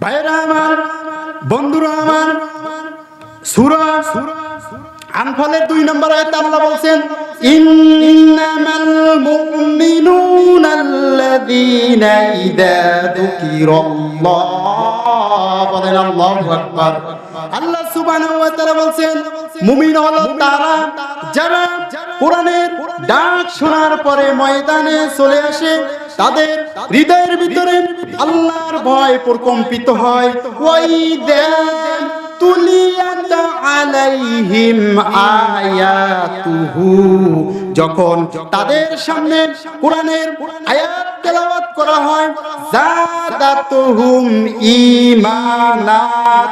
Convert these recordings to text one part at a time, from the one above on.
ভাইরা আমার, বন্ধুরা আমার, সূরা আনফালের 2 নম্বর আয়াতে আল্লাহ বলছেন, ইন্নামাল মুমিনুনা আল্লাযীনা ইযা যুকিরাল্লাহ, বলেন আল্লাহু আকবার। আল্লাহ সুবহানাহু ওয়া তাআলা বলছেন, মুমিন হলো তারা যারা কোরআনের ডাক শোনার পরে ময়দানে চলে আসে, তাদের হৃদয়ের ভিতরে আল্লাহর ভয় প্রকম্পিত হয়। ওয়াইদা তুলিয়াত আলাইহিম আয়াতুহু, যখন তাদের সামনে কোরআনের আয়াত তেলাওয়াত করা হয়, জাদাতুহুম ঈমানা,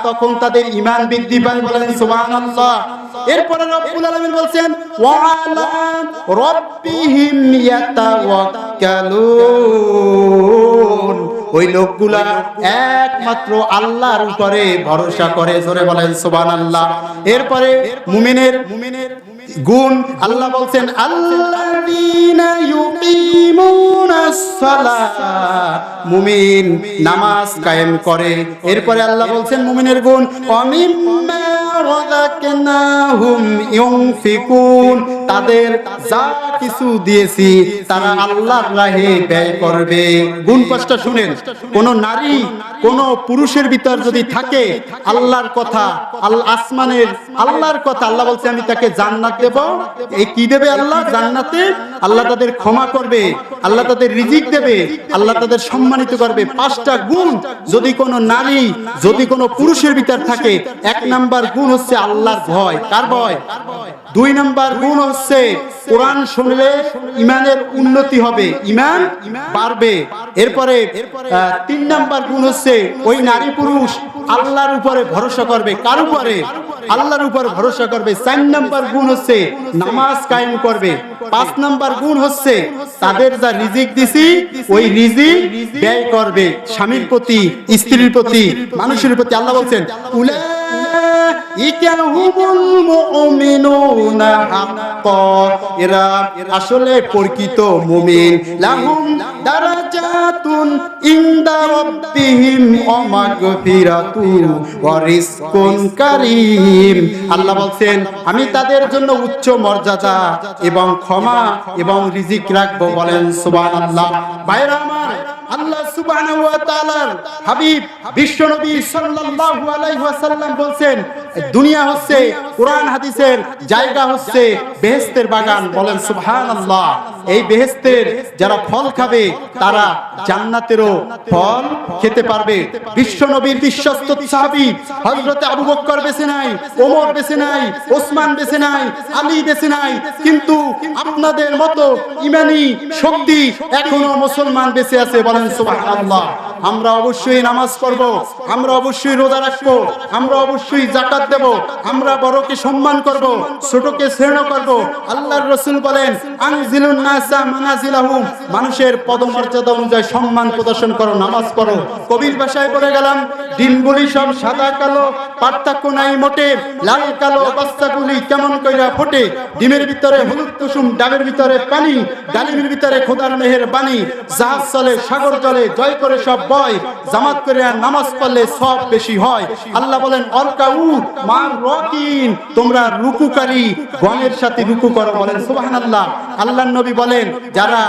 তখন তাদের ঈমান বৃদ্ধি পায়। বলেন সুবহানাল্লাহ। এরপরে রব্বুল আলামিন বলছেন, ওয়া আলা রাব্বিহিম ইয়াতাওয়াক্কালুন, ওই লোকগুলা একমাত্র আল্লাহর উপরে ভরসা করে। জোরে বলেন সুবহানাল্লাহ। এরপরে মুমিনের গুণ আল্লাহ বলছেন, আল্লাযীনা ইউকিমুনাস সালাহ, মুমিন নামাজ কায়েম করে। এরপরে আল্লাহ বলছেন মুমিনের গুণ, ওয়া মিম্মা রাযাকনাহুম ইউনফিকুন, তাদের যা কিছু দিয়েছি তারা আল্লাহর রাহে ব্যয় করবে। গুণ পাঁচটা শুনেন। কোন নারী কোন পুরুষের ভিতর যদি থাকে আল্লাহর কথা, আসমানের আল্লাহর কথা, আল্লাহ বলছে আমি তাকে জান্নাত দেব। এই কি দেবে আল্লাহ? জান্নাতে আল্লাহ তাদের ক্ষমা করবে, আল্লাহ তাদের রিজিক দেবে, আল্লাহ তাদের সম্মানিত করবে। 5টা গুণ যদি কোনো নারী, যদি কোনো পুরুষের ভিতর থাকে, 1 নাম্বার গুণ হচ্ছে আল্লাহর ভয়। কার ভয়? 2 নাম্বার গুণ হচ্ছে কোরআন শুনলে ঈমানের উন্নতি হবে, ঈমান বাড়বে। এরপরে 3 নাম্বার গুণ হচ্ছে ওই নারী পুরুষ আল্লাহর উপরে ভরসা করবে। কার উপরে? আল্লাহর উপরে ভরসা করবে। 4 নাম্বার গুণ হচ্ছে নামাজ কায়েম করবে। 5 নাম্বার গুণ হচ্ছে তাদের যা রিজিক দিছি ওই রিজিক ব্যয় করবে স্বামীর প্রতি, স্ত্রীর প্রতি, মানুষের প্রতি। আল্লাহ বলছেন, উলাইকা হুমুল মুমিনুনা হাক্কান, এরা আসলে প্রকৃত মুমিন। লাহুম দারাজাতুন ইনদা রাব্বিহিম ওয়া মাগফিরাতু ওয়া রিজকুন কারীম। আল্লাহ বলছেন আমি তাদের জন্য উচ্চ মর্যাদা এবং ক্ষমা এবং রিজিক রাখবো। বলেন সুবহানাল্লাহ। ভাইরা আমার, আল্লাহ সুবহানাহু ওয়া তাআলার হাবিব বিশ্বনবী সাল্লাল্লাহু আলাইহি ওয়াসাল্লাম বলছেন, দুনিয়া হচ্ছে কোরআন হাদিসের জায়গা, হচ্ছে বেহেশতের বাগান। বলেন সুবহানাল্লাহ। এই বেহেশতের যারা ফল খাবে তারা জান্নাতেরও ফল খেতে পারবে। বিশ্বনবীর বিশ্বস্ত সাহাবী হযরত আবু বকর বেঁচে নাই, ওমর বেঁচে নাই, ওসমান বেঁচে নাই, আলী বেঁচে নাই, কিন্তু আপনাদের মতো ঈমানি শক্তি এখনো মুসলমান বেঁচে আছে। বলেন সুবহানাল্লাহ। আমরা অবশ্যই নামাজ পড়ব, আমরা অবশ্যই রোজা রাখবো, আমরা অবশ্যই যাকাত দেব, আমরা বড়কে সম্মান করব, ছোটকে শ্রেণী করব। আল্লাহর রাসূল বলেন, আনজিলুন নাসা মানাজিলাহুম, মানুষের পদমর্যাদা অনুযায়ী সম্মান প্রদর্শন করো, নামাজ পড়ো। কবির ভাষায় বলে গেলাম, ডিমগুলি সব সাদা কালো, পার্থক্য নাই মোটে, লাল কালো বাচ্চাগুলি কেমন কইরা ফোটে। ডিমের ভিতরে হলুদ কুসুম, ডাবের ভিতরে পানি, ডালিমের ভিতরে খোদার মেহের বাণী। জাহাজ চলে সাগর জলে, জয় করে সব বয়, জামাত করে নামাজ পড়লে সব বেশি হয়। আল্লাহ বলেন, অরকাউ মা রাকিন, তোমরা রুকুকারী গণের সাথে রুকু করো। বলেন সুবহানাল্লাহ। আল্লাহর নবী বলেন, যারা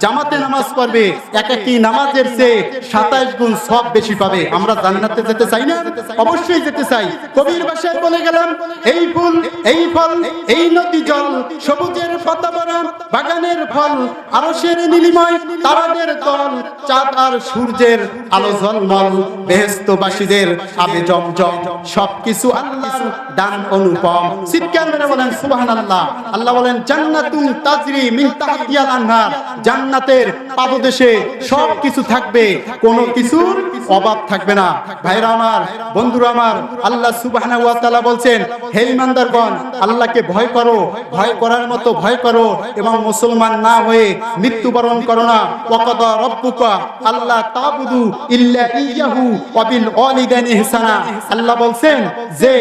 জামাতে নামাজ পড়বে একাকী নামাজের চেয়ে 27 গুণ সব বেশি পাবে। আমরা জান্নাতে যেতে চাই না? অবশ্যই যেতে চাই। কবির ভাষায় বলে গেলাম, এই ফুল, এই ফল, এই নদী জল, সবুজের পাতা ভরা বাগানের ফল, আরশের নীলিময় তারাদের দল, চাঁদ আর সূর্যের আলো ঝলমল, বেহেশতবাসীদের আবে জমজম, সবকিছু আল্লাহর দান অনুপম। চিৎকার মেরে বলেন সুবহানাল্লাহ। আল্লাহ বলেন, জান্নাতুন তাজরি মিন তাহতিহাল আনহার, জান্নাতের পাদদেশে সবকিছু থাকবে, কোনো কিছুর অভাব থাকবে না। ভাইরা আমার, বন্ধুরা আমার, আল্লাহ সুবহানাহু ওয়া তাআলা বলছেন, হে ঈমানদারগণ, আল্লাহকে ভয় করো, ভয় করার মতো ভয় করো এবং মুসলমান না হয়ে মৃত্যুবরণ করো না। ওয়াকাদা রাব্বুকা আল্লা তা'বুদু ইল্লা ইয়্যাহু ওয়া বিল ওয়ালিদাইনি ইহসানা। আল্লাহ বলছেন যে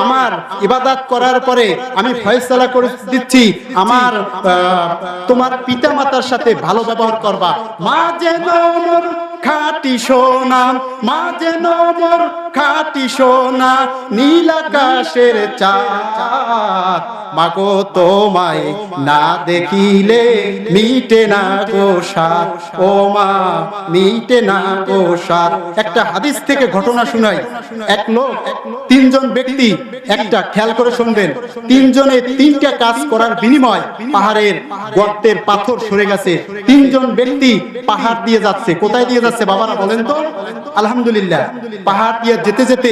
আমার ইবাদত করার পরে আমি ফয়সালা করে দিচ্ছি, আমার তোমার পিতামাতার সাথে ভালো ব্যবহার করবা। মা যেন খাঁটি সোনা, মা যেন মোর খাঁটি সোনা, নীল আকাশের চাঁদ। মাগো তোমায় না দেখিলে মিটে না গো সাদ, ও মা মিটে না গো সাদ। একটা হাদিস থেকে ঘটনা শুনাই। এক লোক, তিনজন ব্যক্তি, একটা খেয়াল করে শুনবেন, তিনজনে তিনটা কাজ করার বিনিময় পাহাড়ের গর্তের পাথর সরে গেছে। তিনজন ব্যক্তি পাহাড় দিয়ে যাচ্ছে। কোথায় দিয়ে যাচ্ছে বাবারা বলেন তো? আলহামদুলিল্লাহ, পাহাড় দিয়ে যেতে যেতে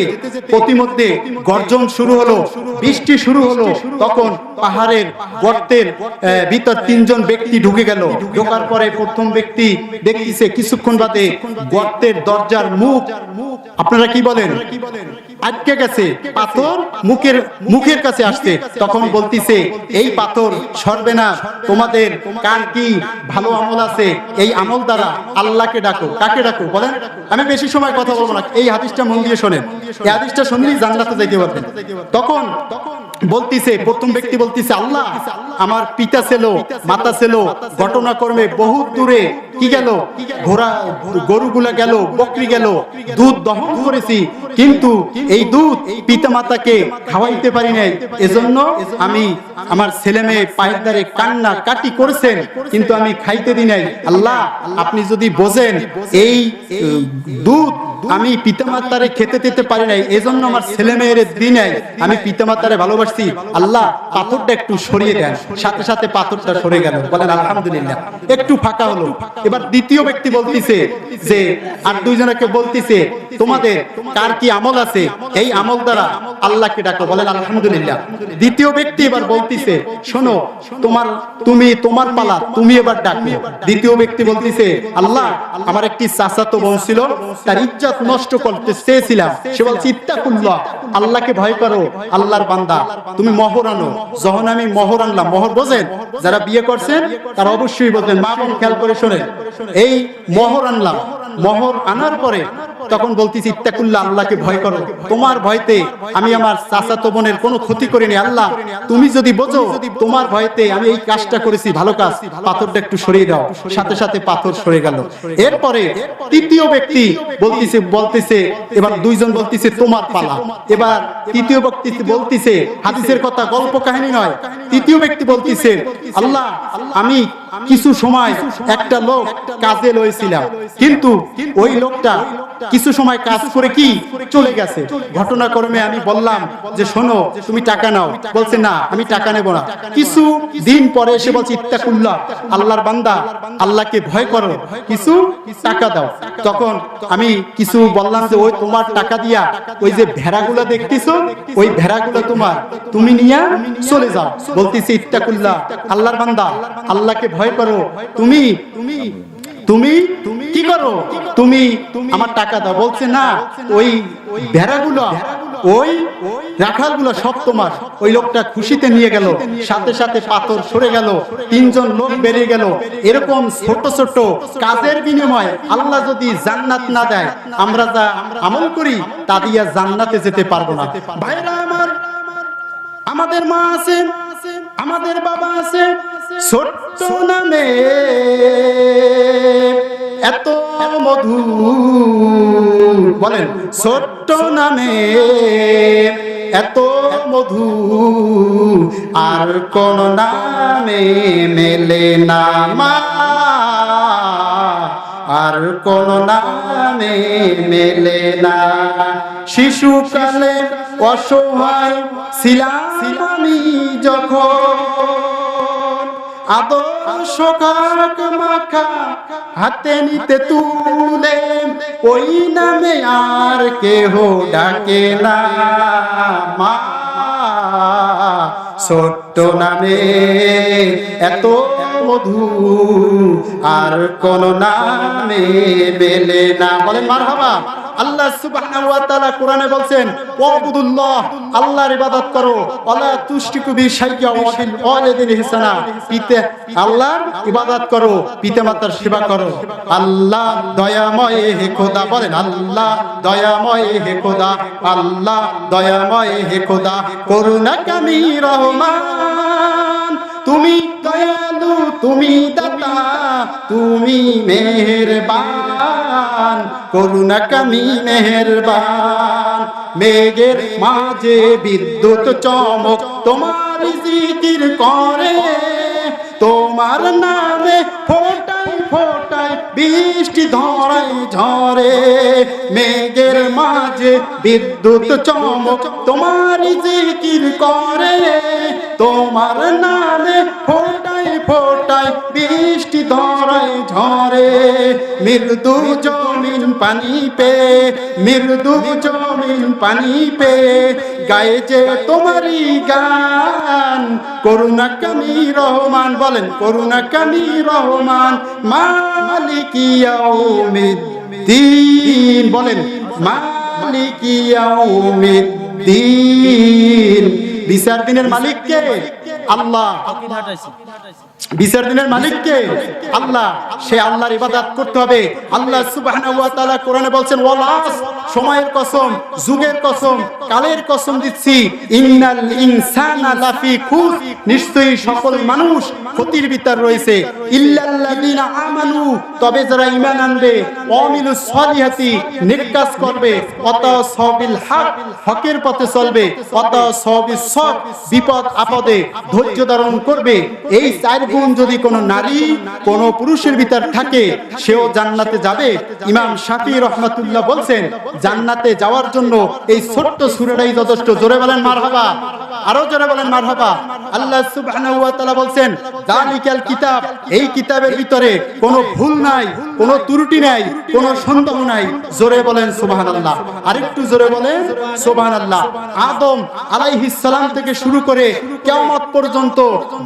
প্রতিমধ্যে গর্জন শুরু হলো, বৃষ্টি শুরু হলো। তখন পাহাড়ের গর্তের ভিতর তিনজন ব্যক্তি ঢুকে গেল। ঢোকার পরে প্রথম ব্যক্তি দেখতেছে কিছুক্ষণ বাদে গর্তের দরজার মুখ, আপনারা কি বলেন, আটকে গেছে, পাথর মুখের কাছে আসছে। তখন বলতিছে, এই পাথর সরবে না, তোমাদের কার কি ভালো আমল আছে, এই আমল দ্বারা আল্লাহকে ডাকো। কাকে ডাকো বলেন? আমি বেশি সময় কথা বলবো না, এই হাদিসটা মন দিয়ে শোনেন। এই হাদিসটা শুনলেই জান্নাতে যাইতে পারবেন। তখন বলতিছে, প্রথম ব্যক্তি বলতিছে, আল্লাহ আমার পিতা ছিল, মাতা ছিল, ঘটনাক্রমে বহুত দূরে কি গেল, ঘোড়া গরুগুলা গেল, বকরি গেল, দুধ দহন করেছি, কিন্তু এই দুধ পিতা মাতাকে খাওয়াইতে পারি নাই। এজন্য আমি আমার ছেলে মেয়ে পায়ের দ্বারে কান্না কাটি করেছেন, কিন্তু আমি খাইতে দিই নাই। আল্লাহ আপনি যদি বোঝেন এই দুধ আমি পিতামাতারে খেতে দিতে পারি নাই, এজন্য আমার ছেলে মেয়ের দিই নাই, আমি পিতামাতারে ভালোবাসি, আল্লাহ পাথরটা একটু সরিয়ে দেন। সাথে সাথে পাথরটা সরে গেল। বলেন আলহামদুলিল্লাহ, একটু ফাঁকা হলো। এবার দ্বিতীয় ব্যক্তি বলতিছে যে, আর দুইজনকে বলতিছে, তোমাদের কার কি আমল আছে, এই আমল দ্বারা আল্লাহকে ডাকো। বলেন আলহামদুলিল্লাহ। দ্বিতীয় ব্যক্তি এবার বলতিছে, শোনো তোমার পালা, তুমি এবার ডাকো। দ্বিতীয় ব্যক্তি বলতিছে, আল্লাহ আমার একটি চাচাতো বোন ছিল, তার ইজ্জত নষ্ট করতে চেয়েছিলাম, সে বলছে ইত্তাকুল্লাহ, আল্লাহকে ভয় করো, আল্লাহর বান্দা তুমি মোহর আনো। যখন আমি মোহর আনলাম, মোহর বোঝেন, যারা বিয়ে করছেন তারা অবশ্যই বোঝেন, মা বোন খেয়াল করে শোনেন। এই মোহর আনলাম, মোহর আনার পরে তখন বলতেছি ইত্তাকুল্লাহ, আল্লাহকে ভয় করো, তোমার ভয়তে আমি আমার চাচাতো বোনের কোনো ক্ষতি করিনি। আল্লাহ তুমি যদি বোঝো তোমার ভয়তে আমি এই কাজটা করেছি, ভালো কাজ, পাথরটা একটু সরিয়ে দাও। সাথে সাথে পাথর সরে গেল। এরপরে তৃতীয় ব্যক্তি বলতেছে, এবার দুইজন বলতেছে তোমার পালা। এবার তৃতীয় ব্যক্তি বলতেছে, হাদিসের কথা, গল্প কাহিনী নয়। তৃতীয় ব্যক্তি বলতেছে, আল্লাহ আমি কিছু সময় একটা লোক কাজে লইছিলাম, কিন্তু ওই লোকটা কিছু সময় কাজ করে কি চলে গেছে। ঘটনাক্রমে আমি বললাম যে শোনো তুমি টাকা নাও, বলছে না আমি টাকা নেব না। কিছু দিন পরে এসে বলছে ইত্তাকুল্লাহ, আল্লাহর বান্দা আল্লাহকে ভয় করো, কিছু টাকা দাও। তখন আমি কিছু বললাম যে ওই তোমার টাকা দিয়া ওই যে ভেড়াগুলো দেখতেছো, ওই ভেড়াগুলো তোমার, তুমি নিয়ে চলে যাও। বলতেছি ইত্তাকুল্লাহ, আল্লাহর বান্দা আল্লাহকে ভয় করো, তুমি তুমি কি করো, তুমি আমার টাকা দাও। বলছে না ওই ভেড়াগুলো, ওই রাখালগুলো সব তোমার। ওই লোকটা খুশিতে নিয়ে গেল, সাথে সাথে পাথর সরে গেল, তিনজন লোক বেরিয়ে গেল। এরকম ছোট ছোট কাজের বিনিময়ে আল্লাহ যদি জান্নাত না দেয়, আমরা যা আমল করি তা দিয়ে জান্নাতে যেতে পারবো না। ভাইরা আমার, আমাদের মা আছে, আমাদের বাবা আছে, ছোট্ট নামে এত মধু, বলেন ছোট্ট নামে এত মধু, আর কোন নামে মেলে না মা, আর কোন নামে মেলে না। শিশুকালে অসহায় ছিলাম আমি যখন, আদর্শ কাক মাখা হাতে নিতে তুলে, ওই নামে আর কেহ ডাকে না মা, ছোট্ট নামে এত মধু, আর কোন নামে মেলে না। বলেন মারহাবা। আল্লাহ সুবহানাহু ওয়া তাআলা কোরআনে বলছেন, ওয়াবুদুল্লাহ, আল্লাহর ইবাদত করো, ওয়ালা তুশরিকু বিহি শাইয়্যা ওয়া বিল ওয়ালিদাইনি ইহসানা, আল্লাহর ইবাদত করো, পিতামাতার সেবা করো। আল্লাহ দয়াময় হে খোদা, বলেন আল্লাহ দয়াময় হে খোদা, আল্লাহ দয়াময় হে খোদা, করুণাকামী রহমান, তুমি দয়ালু, তুমি দাতা, তুমি মেহেরবান। গান, করুণা কামি মেহেরবান। মেঘের মাঝে বিদ্যুৎ চমক, তোমার জিকির করে, তোমার নামে ফোটায় ফোটায় বৃষ্টি ধরায় ঝরে। মেঘের মাঝে বিদ্যুৎ চমক, তোমার জিকির করে, তোমার নামে ফোটায় ফোটায় বৃষ্টি ধরায় ঝরে। মৃদু জমিন পানি পে, মৃদু জমিন পানি পে, গায়ে যে তোমারই গান, করুণা কামি রহমান। বলেন করুণা কামি রহমান, মালিক ইয়াউমিদ্দিন। বলেন মালিক ইয়াউমিদ্দিন। বিচার দিনের মালিক কে? আল্লাহ। বিচার দিনের মালিক কে? আল্লাহ। সে আল্লাহর ইবাদত করতে হবে। আল্লাহ সুবহানাহু ওয়া তাআলা কোরআনে বলছেন, ওয়াল আস, সময়ের কসম, যুগের কসম, কালের কসম দিচ্ছি, ইন্নাল ইনসানা লাফি খুস, নিশ্চয়ই সকল মানুষ ক্ষতির ভিতর রয়েছে, ইল্লাল্লাযিনা আমানু, তবে যারা ঈমান আনবে, ওয়ামিলুস সলিহাতি, নেক কাজ করবে, ওয়াতাসাউ বিল হক, হকের পথে চলবে, ওয়াতাসাউ বিস সবর, বিপদ আপদে ধৈর্য ধারণ করবে। এই চার গুণ যদি কোনো নারী কোনো পুরুষের ভিতর থাকে, সেও জান্নাতে যাবে। ইমাম শাফি রাহমাতুল্লাহ বলছেন, জান্নাতে যাওয়ার জন্য এই ছোট্ট সূরাটাই যথেষ্ট। জোরে বলেন মারহাবা, আরো জোরে বলেন মারহাবা। আল্লাহ সুবহানাহু ওয়া তাআলা বলছেন, যালিকাল কিতাব, এই কিতাবের ভিতরে কোনো ভুল নাই, কোনো ত্রুটি নাই, কোনো সন্দেহ নাই। জোরে বলেন সুবহানাল্লাহ, আরেকটু জোরে বলেন সুবহানাল্লাহ। আদম আলাইহিস সালাম থেকে শুরু করে কিয়ামত পর্যন্ত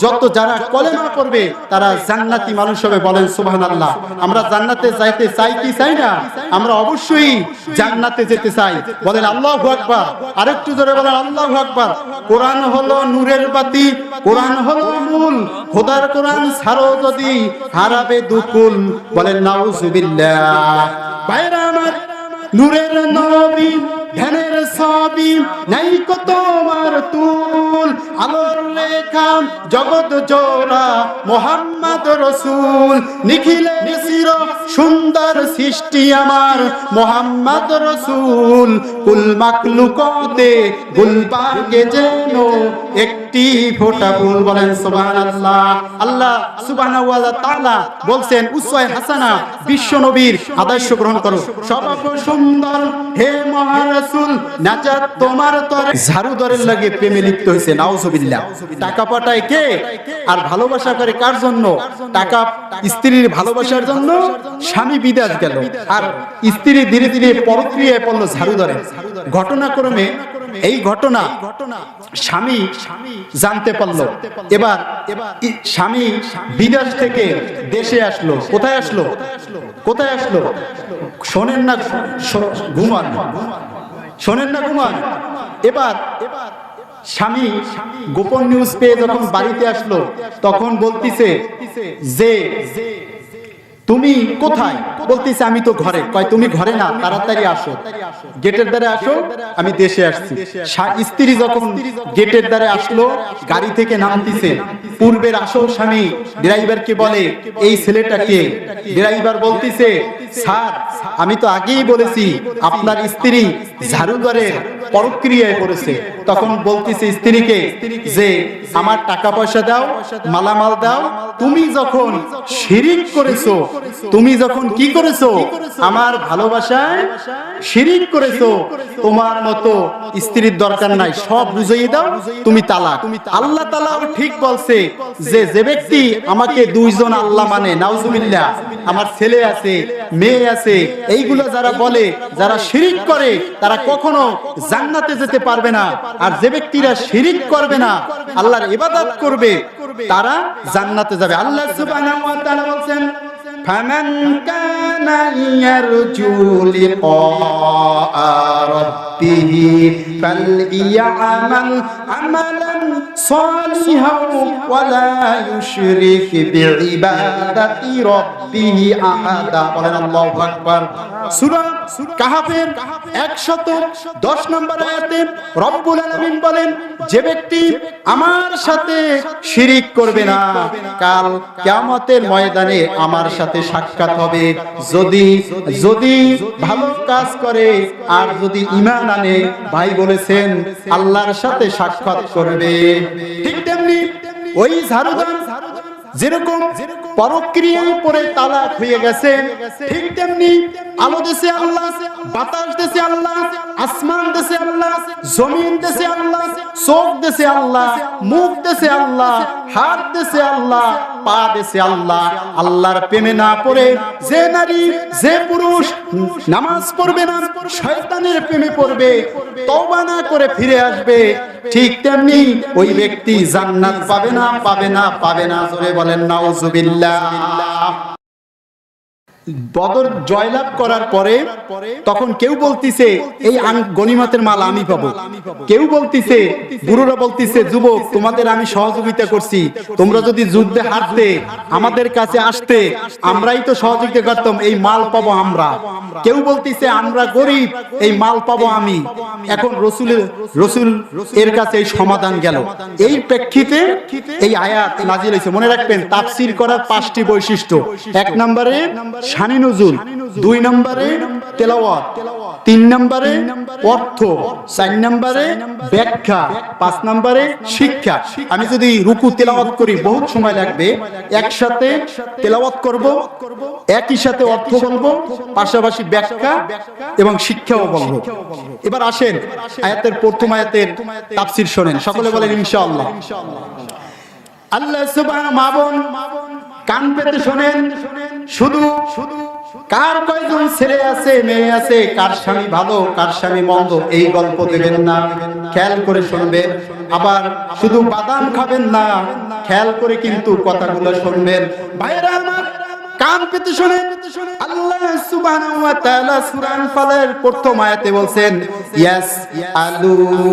যত যারা কলেমা পড়বে তারা জান্নাতি মানুষ হবে। বলেন সুবহানাল্লাহ। আমরা জান্নাতে যাইতে চাই কি চাই না? আমরা অবশ্যই জান্নাতে যেতে চাই। বলেন আল্লাহু আকবার, আরেকটু জোরে বলেন আল্লাহু আকবার। কোরআন হলো নূরের বাতি, কোরআন হলো মূল, খোদার কোরআন ছাড়ো যদি হারাবে দুকুল। বলেন নাউজুবিল্লাহ। ভাইরা আমার, নূরের নবী, ধ্যানের ছবি, নাই কত তোমার তুল, আলোর রেখা জগৎ জোড়া মুহাম্মদ রাসূল, নিখিলে চির সুন্দর সৃষ্টি আমার মুহাম্মদ রাসূল, কুল মাখলুকাতে গুলবাগে যেন একটি ফোঁটা ফুল। বলেন সুবহানাল্লাহ। আল্লাহ সুবহানাহু ওয়া তাআলা বলছেন, উসওয়ায়ে হাসানা, বিশ্ব নবীর আদর্শ গ্রহণ করো। সর্ব সুন্দর হে মহান রাসূল, নাজাত তোমার তরে। ঝাড়ু দরের লাগে প্রেমে লিপ্ত হয়েছে, নাউজুবিল্লাহ। টাকা পাঠায় কে আর ভালোবাসা করে কার জন্য? টাকা স্ত্রীর ভালোবাসার জন্য স্বামী বিদেশ গেল, আর স্ত্রী ধীরে ধীরে পরক্রিয়ায় পড়লো ঝাড়ু ধরে। ঘটনাক্রমে এই ঘটনা স্বামী জানতে পারলো। এবার স্বামী বিদেশ থেকে দেশে আসলো। কোথায় আসলো? কোথায় আসলো? শোনেন না ঘুমান, শোনেন না ঘুমান। এবার স্বামী গোপন নিউজ পেয়ে যখন বাড়িতে আসলো, তখন বলতিছে যে তুমি কোথায়? বলতেছে আমি তো ঘরে। কয় তুমি ঘরে না, তাড়াতাড়ি আসো, গেটের দ্বারে আসো, আমি দেশে আসছি। স্ত্রী যখন গেটের দ্বারে আসলো, গাড়ি থেকে নামতিছে, পূর্বের আসল স্বামী ড্রাইভারকে বলে এই ছেলেটাকে। ড্রাইভার বলতিছে, স্যার আমি তো আগেই বলেছি আপনার স্ত্রী ঝাড়ুদারের পরক্রিয়ায় পড়েছে। তখন বলতিছে স্ত্রীকে যে আমার টাকা পয়সা দাও, মালামাল দাও। তুমি যখন শিরিক করেছো, তুমি যখন কি করেছো? আমার ভালোবাসায় শিরিক করেছো। তোমার মতো স্ত্রীর দরকার নাই, সব বুঝিয়ে দাও, তুমি তালাক। আল্লাহ তাআলা ঠিক বলছে যে ব্যক্তি আমাকে দুইজন আল্লাহ মানে, নাউজুবিল্লাহ, আমার ছেলে আছে, মেয়ে আছে, এইগুলো যারা বলে, যারা শিরিক করে, তারা কখনো জান্নাতে যেতে পারবে না। আর যে ব্যক্তিরা শিরিক করবে না, আল্লাহর ইবাদত করবে, তারা জান্নাতে যাবে। আল্লাহ সুবহানাহু ওয়া তাআলা বলছেন, ফামান কানা ইয়ারজু লিকা রাব্বিহি ফালইয়ামাল আমালান সালিহান ওয়া লা ইউশরিক বিইবাদাতি রাব্বিহি আহাদা। বলেন আল্লাহু আকবার। সূরা কাহাফের 110 নম্বর আয়াতে রব্বুল আলামিন বলেন, যে ব্যক্তি আমার সাথে শিরিক করবে না, কাল কিয়ামতের ময়দানে আমার সাথে সাক্ষাৎ হবে। যদি ভালো কাজ করে আর যদি ঈমান আনে, ভাই বলেছেন আল্লাহর সাথে সাক্ষাৎ করবে। ঠিক তেমনি ওই ঝাড়ুদার যেরকম পরক্রিয়ায় পরে তালাক হয়ে গেছে, ঠিক তেমনি আলো দেশে আল্লাহ, বাতাস দেশে আল্লাহ, আসমান দেশে আল্লাহ, জমিন দেশে আল্লাহ, চোখ দেশে আল্লাহ, মুখ দেশে আল্লাহ, হাত দেশে আল্লাহ, পা দেশে আল্লাহ। আল্লাহর প্রেমে না পড়ে যে নারী যে পুরুষ নামাজ পড়বে না, শয়তানের প্রেমে পড়বে, তওবা না করে ফিরে আসবে, ঠিক তেমনি ওই ব্যক্তি জান্নাত পাবে না, পাবে না, পাবে না। জোরে বলেন নাউজুবিল্লাহ। বদর জয়লাভ করার পরে তখন কেউ বলতিছে এই গনিমতের মাল আমি পাবো, কেউ বলতিছে, গুরুরা বলতিছে যুবক তোমাদের আমি সহযোগিতা করছি, তোমরা যদি যুদ্ধে হারতে আমাদের কাছে আসতে আমরাই তো সহযোগিতা করতাম, এই মাল পাবো আমরা। কেউ বলতিছে আমরা গরিব, এই মাল পাবো আমি। এখন রসুল এর কাছে এই সমাধান গেল। এই প্রেক্ষিতে এই আয়াত নাজিল হয়েছে। মনে রাখবেন তাফসীর করার 5টি বৈশিষ্ট্য। 1 নম্বরে শানি নুজুল, 2 নম্বরে তেলাওয়াত, 3 নম্বরে অর্থ, 4 নম্বরে ব্যাখ্যা, 5 নম্বরে শিক্ষা। আমি যদি রুকু তেলাওয়াত করি বহুত সময় লাগবে, একসাথে তেলাওয়াত করব, একই সাথে অর্থ বলবো, পাশাপাশি ব্যাখ্যা এবং শিক্ষাও বলবো। এবার আসেন আয়াতের প্রথম আয়াতের তাফসীর শুনেন, সকলে বলেন ইনশাআল্লাহ। আল্লাহ সুবহানাহু মাবুন কান পেতে শোনেন, শুধু কার কয়জন ছেলে আছে মেয়ে আছে, কার স্বামী ভালো কার স্বামী মন্দ, এই গল্প দেবেন না, খেয়াল করে শুনবেন। আবার শুধু বাদাম খাবেন না, খেয়াল করে কিন্তু কথাগুলো শুনবেন। ভাইরা আমার কান পেতে শুনেন। আল্লাহ সুবহানাহু ওয়া তাআলা সূরা আনফালের প্রথম আয়াতে বলছেন ইয়াসআলুনাকা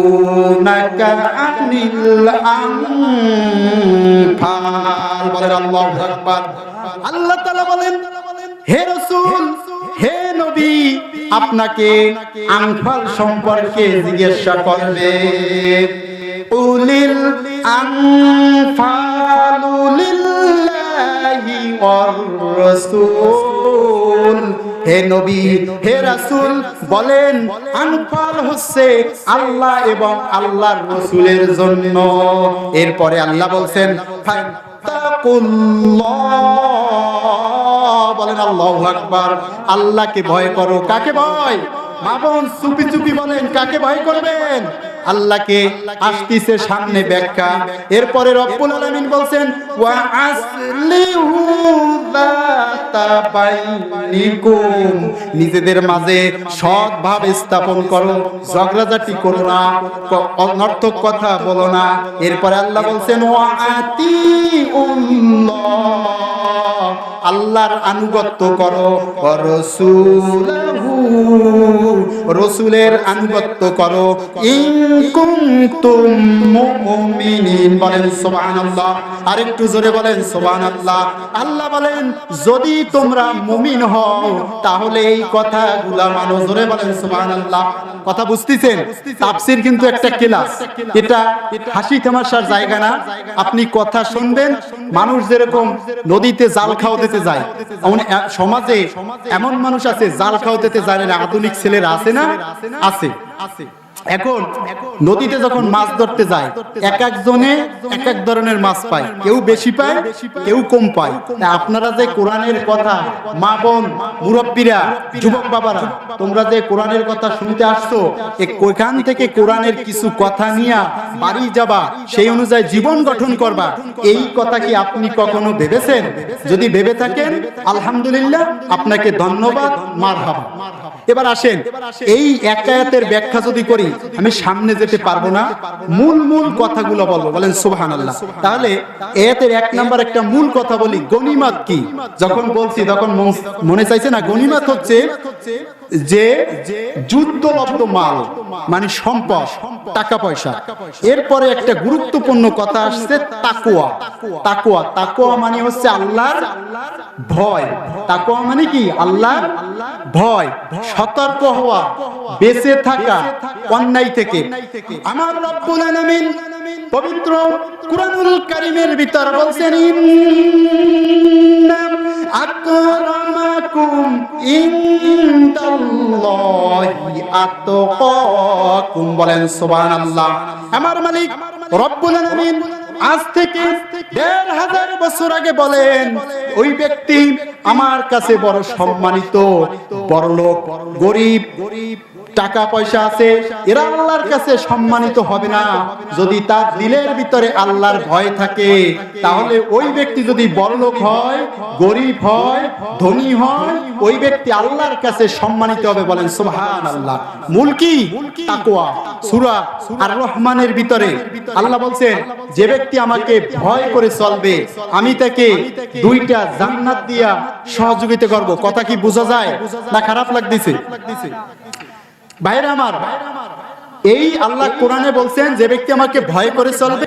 আনিল আনফাল। বলেন আল্লাহু আকবার। আল্লাহ তাআলা বলেন হে রাসূল, হে নবী, আপনাকে আনফাল সম্পর্কে জিজ্ঞাসা করবে। উলিল আনফালু লিল্লাহি ওয়ার রাসূল। হে নবী, হে রাসূল বলেন আনফাল হচ্ছে আল্লাহ এবং আল্লাহর রাসূলের জন্য। এরপরে আল্লাহ বলছেন ফাত্তাকুল্লাহ। বলেন আল্লাহু আকবার। আল্লাহকে ভয় করো। কাকে ভয়? মা বোন চুপি চুপি বলেন কাকে ভয় করবেন? আল্লাহকে। আসতিছে সামনে ব্যাখ্যা। এরপরে রব্বুল আলামিন বলছেন ওয়া আসলিহু যাতা বাইনিকুম, নিজেদের মাঝে সৎভাব স্থাপন করো, ঝগড়াঝাটি করো না, অনর্থক কথা বলো না। এরপরে আল্লাহ বলছেন ওয়া আতিউল্লাহ, আল্লাহর আনুগত্য করো, রাসূলহু, রাসূলের আনুগত্য করো, ইন কুনতুম মুমিনিন। বলেন সুবহানাল্লাহ। আরেকটু জোরে বলেন সুবহানাল্লাহ। আল্লাহ বলেন যদি তোমরা মুমিন হও তাহলে এই কথাগুলো মানো। জোরে বলেন সুবহানাল্লাহ। কথা বুঝতেছেন? তাফসীর কিন্তু একটা ক্লাস, এটা হাসি তামাশার জায়গা না। আপনি কথা শুনবেন। মানুষ যেরকম নদীতে জাল খাওয়াতে যায়, সমাজে এমন মানুষ আছে জাল খাওয়াতে জানে না। আধুনিক ছেলেরা আছে না? আছে। এখন নদীতে যখন মাছ ধরতে যায় এক একজনে এক এক ধরনের মাছ পায়, কেউ বেশি পায় কেউ কম পায়। আপনারা যে কোরআনের কথা, মা বোন মুরব্বীরা যুবক বাবারা, তোমরা যে কোরআনের কথা শুনতে আসছো, এখান থেকে কোরআনের কিছু কথা নিয়ে বাড়ি যাবা, সেই অনুযায়ী জীবন গঠন করবা, এই কথা কি আপনি কখনো ভেবেছেন? যদি ভেবে থাকেন আলহামদুলিল্লাহ, আপনাকে ধন্যবাদ, মারহাবা। এবার আসেন এই এক আয়াতের ব্যাখ্যা যদি করি আমি সামনে যেতে পারবো না, মূল কথাগুলো বলবো। বলেন সুবহানাল্লাহ। তাহলে আয়াতের 1 নাম্বার একটা মূল কথা বলি, গনিমত কি? যখন বলছি তখন মনে চাইছে না, গনিমত হচ্ছে যে যুদ্ধলব্ধ মাল মানে সম্পদ, টাকা পয়সা। এরপরে একটা গুরুত্বপূর্ণ কথা আসছে তাকওয়া। তাকওয়া, তাকওয়া মানে হচ্ছে আল্লাহর ভয়। তাকওয়া মানে কি? আল্লাহর ভয়, সতর্ক হওয়া, বেঁচে থাকা অন্যায় থেকে। আমার রব্বুল আলামিন পবিত্র কুরআনুল কারীমের ভিতর বলছেন, ইন্না আকরামাকুম ইনদাল্লাহি আতকাকুম। বলেন সুবহানাল্লাহ। আমার মালিক রব্বুল আলামিন আজ থেকে ১৫০০ বছর আগে বলেন, ওই ব্যক্তি আমার কাছে বড় সম্মানিত, বড়লোক, গরিব, টাকা পয়সা আছে, এরা আল্লাহর কাছে সম্মানিত হবে না যদি তার দিলের ভিতরে আল্লাহর ভয় থাকে। তাহলে ওই ব্যক্তি যদি বড়লোক হয়, গরিব হয়, ধনী হয়, ওই ব্যক্তি আল্লাহর কাছে সম্মানিত হবে। বলেন সুবহানাল্লাহ। মূল কি? তাকওয়া। সূরা আর রহমানের ভিতরে আল্লাহ বলছেন, যে ব্যক্তি আমাকে ভয় করে চলবে, আমি তাকে 2টা জান্নাত দিয়া সহযোগিতা করব। কথা কি বোঝা যায় না খারাপ লাগতেছে? ভাইরা আমার, এই আল্লাহ কোরআনে বলছেন, যে ব্যক্তি আমাকে ভয় করে চলবে,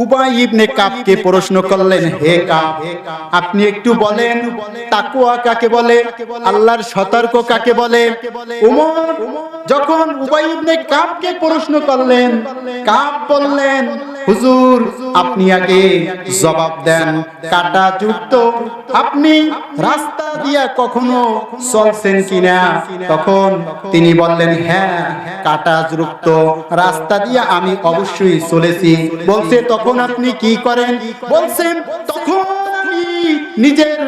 উবাই ইবনে কাবকে প্রশ্ন করলেন, হে কাব, আপনি একটু বলেন তাকওয়া কাকে বলে, আল্লাহর সতর্ক কাকে বলে? উমর যখন উবাই ইবনে কাবকে প্রশ্ন করলেন, কাব বললেন, হুজুর আপনি আগে জবাব দেন, কাটা যুক্ত আপনি রাস্তা দিয়া কখনো চলছেন কিনা? তখন তিনি বললেন, হ্যাঁ, কাটা যুক্ত রাস্তা দিয়া আমি অবশ্যই চলেছি। বলছে, তখন আপনি কি করেন? বলছেন, তখন আমি নিজের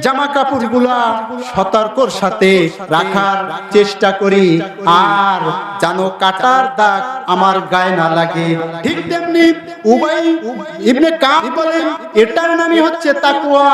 জামা কাপড়গুলা সতর্কর সাথে রাখার চেষ্টা করি, আর যেন কাটার দাগ আমার গায়ে না লাগে। ঠিক তেমনি উবাই ইবনে কাব বলেন, এটার নামই হচ্ছে তাকওয়া।